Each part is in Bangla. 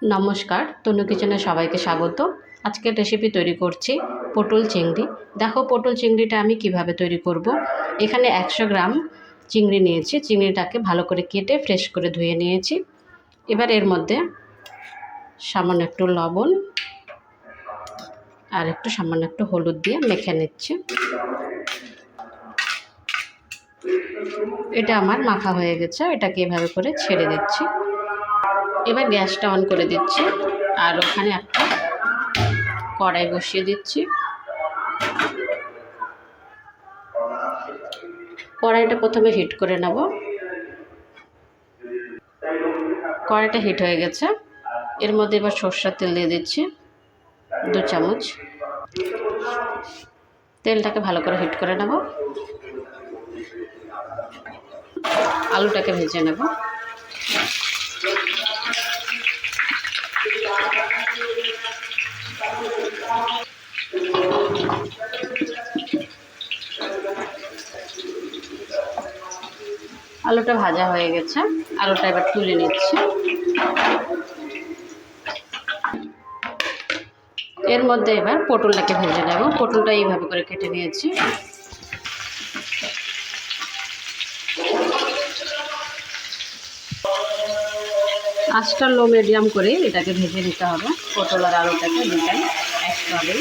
নমস্কার, তনু কিচেনে সবাইকে স্বাগত। আজকের রেসিপি তৈরি করছি পটল চিংড়ি। দেখো পটল চিংড়িটা আমি কিভাবে তৈরি করব। এখানে 100 গ্রাম চিংড়ি নিয়েছি। চিংড়িটাকে ভালো করে কেটে ফ্রেশ করে ধুয়ে নিয়েছি। এবার এর মধ্যে সামান্য একটু লবণ আর সামান্য একটু হলুদ দিয়ে মেখে নিচ্ছি। এটা আমার মাখা হয়ে গেছে। এটাকে এভাবে করে ছেড়ে দিচ্ছি। এবার গ্যাসটা অন করে দিচ্ছি আর ওখানে একটা কড়াই বসিয়ে দিচ্ছি। কড়াইটা প্রথমে হিট করে নেব। কড়াইটা হিট হয়ে গেছে। এর মধ্যে এবার সরষের তেল দিয়ে দিচ্ছি 2 চামচ। তেলটাকে ভালো করে হিট করে নেব। আলুটাকে ভেজে নেব। আলুটা ভাজা হয়ে গেছে। আলুটা এবার তুলে নিচ্ছি। এর মধ্যে এবার পটলটাকে ভেজে নেব। পটলটা এইভাবে করে কেটে নিয়েছি। আঁচটা লো মিডিয়াম করে এটাকে ভেজে নিতে হবে। পটল আর আলুটাকে দুটাই একসাথে।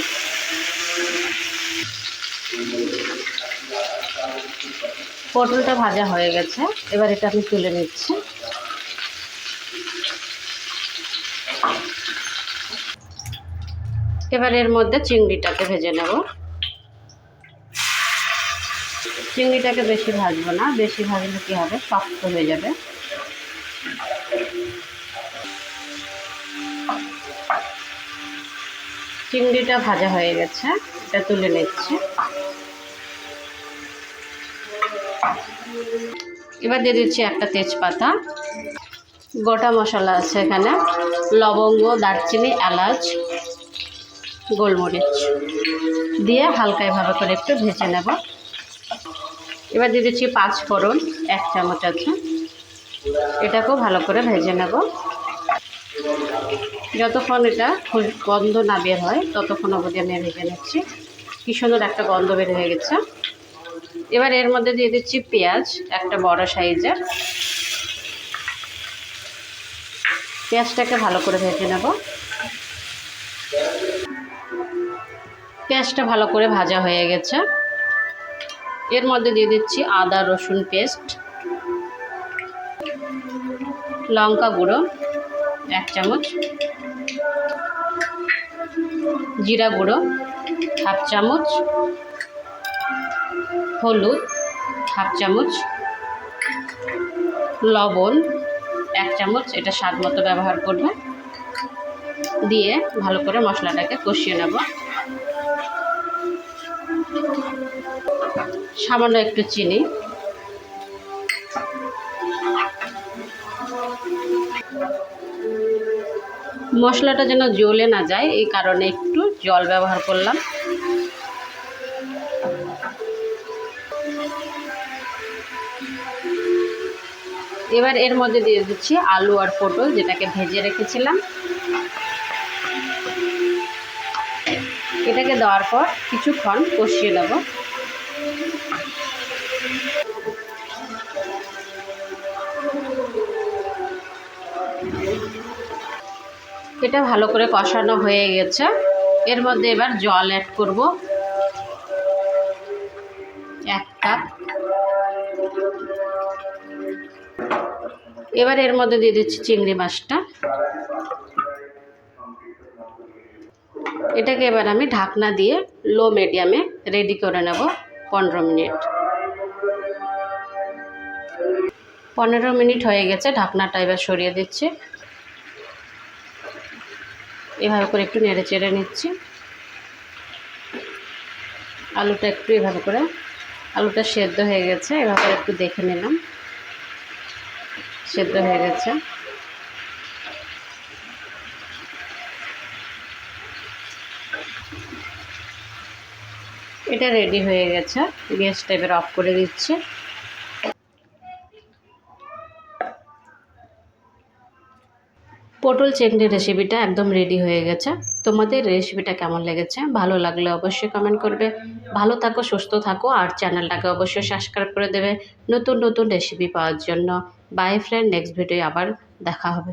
পটলটা ভাজা হয়ে গেছে। এবার এটা আমি তুলে নিচ্ছি। এবার এর মধ্যে চিংড়িটাকে ভেজে নেব। চিংড়িটাকে বেশি ভাজবো না, বেশি ভাজলে কী হবে, শক্ত হয়ে যাবে। চিংড়িটা ভাজা হয়ে গেছে। এটা তুলে নিচ্ছি। এবার দিয়ে দিচ্ছি একটা তেজপাতা। গোটা মশলা আছে এখানে লবঙ্গ, দারচিনি, এলাচ, গোলমরিচ দিয়ে হালকা এভাবে করে একটু ভেজে নেব। এবার দিয়ে দিচ্ছি 5 ফোড়ন, 1 চামচ আছে। এটাকেও ভালো করে ভেজে নেব। যতক্ষণ এটা গন্ধ না বের হয় ততক্ষণ অবধি আমি ভেজে নিচ্ছি। কি সুন্দর একটা গন্ধ বের হয়ে গেছে। এবার এর মধ্যে দিয়ে দিচ্ছি পেঁয়াজ, একটা বড় সাইজের। পেঁয়াজটাকে ভালো করে ভেজে নেব। পেঁয়াজটা ভালো করে ভাজা হয়ে গেছে। এর মধ্যে দিয়ে দিচ্ছি আদা রসুন পেস্ট, লঙ্কা গুঁড়ো 1 চামচ, জিরা গুঁড়ো 1/2 চামচ, হলুদ 1/2 চামচ, লবণ 1 চামচ, এটা স্বাদ মতো ব্যবহার করবে। দিয়ে ভালো করে মশলাটাকে কষিয়ে নেব। সামান্য একটু চিনি, মশলাটা যেন জ্বলে না যায় এই কারণে একটু জল ব্যবহার করলাম। এবার এর মধ্যে দিয়ে দিচ্ছি আলু আর পটল, যেটাকে ভেজে রেখেছিলাম। এটাকে দেওয়ার পর কিছুক্ষণ কষিয়ে নেব। এটা ভালো করে কষানো হয়ে গেছে। এর মধ্যে এবার জল অ্যাড করব 1 কাপ। এবার এর মধ্যে দিয়ে দিচ্ছি চিংড়ি মাছটা। এটাকে এবার আমি ঢাকনা দিয়ে লো মিডিয়ামে রেডি করে নেব 15 মিনিট। 15 মিনিট হয়ে গেছে। ঢাকনাটা এবার সরিয়ে দিচ্ছি। এভাবে করে একটু নেড়ে চেড়ে নিচ্ছি। আলুটা একটু এভাবে করে, আলুটা সেদ্ধ হয়ে গেছে, এভাবে করে একটু দেখে নিলাম সেদ্ধ হয়ে গেছে। এটা রেডি হয়ে গেছে। গ্যাসটা এবার অফ করে দিচ্ছি। পটল চিংড়ির রেসিপিটা একদম রেডি হয়ে গেছে। তোমাদের রেসিপিটা কেমন লেগেছে? ভালো লাগলে অবশ্যই কমেন্ট করবে। ভালো থাকো, সুস্থ থাকো, আর চ্যানেলটাকে অবশ্যই সাবস্ক্রাইব করে দেবে নতুন নতুন রেসিপি পাওয়ার জন্য। বাই ফ্রেন্ড, নেক্সট ভিডিও আবার দেখা হবে।